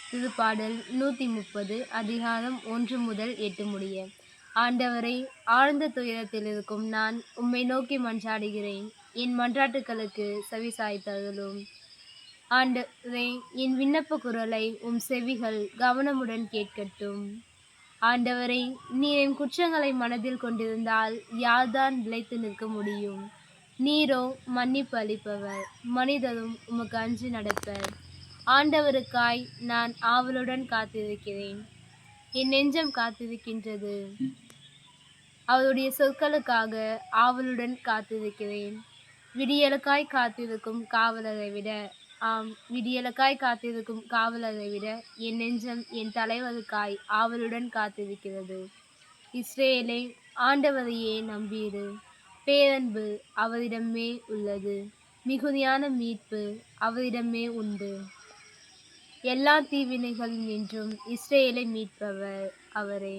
திருப்பாடல் 130 அதிகாரம் 1 முதல் 8 முடிய. ஆண்டவரை, ஆழ்ந்த துயரத்தில் இருக்கும் நான் உம்மை நோக்கி மன்றாடுகிறேன். என் மன்றாட்டுகளுக்கு செவிசாய்த்தருளும். ஆண்டவரே, என் விண்ணப்ப குரலை உம் செவிகள் கவனமுடன் கேட்கட்டும். ஆண்டவரே, நீர் என் குற்றங்களை மனதில் கொண்டிருந்தால் யார்தான் நிலைத்து நிற்க முடியும்? நீரோ மன்னிப்பு அளிப்பவர், மனிதரும் உமக்கு அஞ்சி நடப்பர். ஆண்டவருக்காய் நான் ஆவலுடன் காத்திருக்கிறேன். என் நெஞ்சம் காத்திருக்கின்றது. அவருடைய சொற்களுக்காக ஆவலுடன் காத்திருக்கிறேன். விடியலுக்காய் காத்திருக்கும் காவலரை விட விடியலுக்காய் காத்திருக்கும் காவலரை விட என் நெஞ்சம் என் தலைவருக்காய் ஆவலுடன் காத்திருக்கிறது. இஸ்ரேலே, ஆண்டவரையே நம்பியிரு. பேரன்பு அவரிடமே உள்ளது. மிகுதியான மீட்பு அவரிடமே உண்டு. எல்லா தீவினைகளில் நின்றும் இஸ்ரேலை மீட்பவர் அவரே.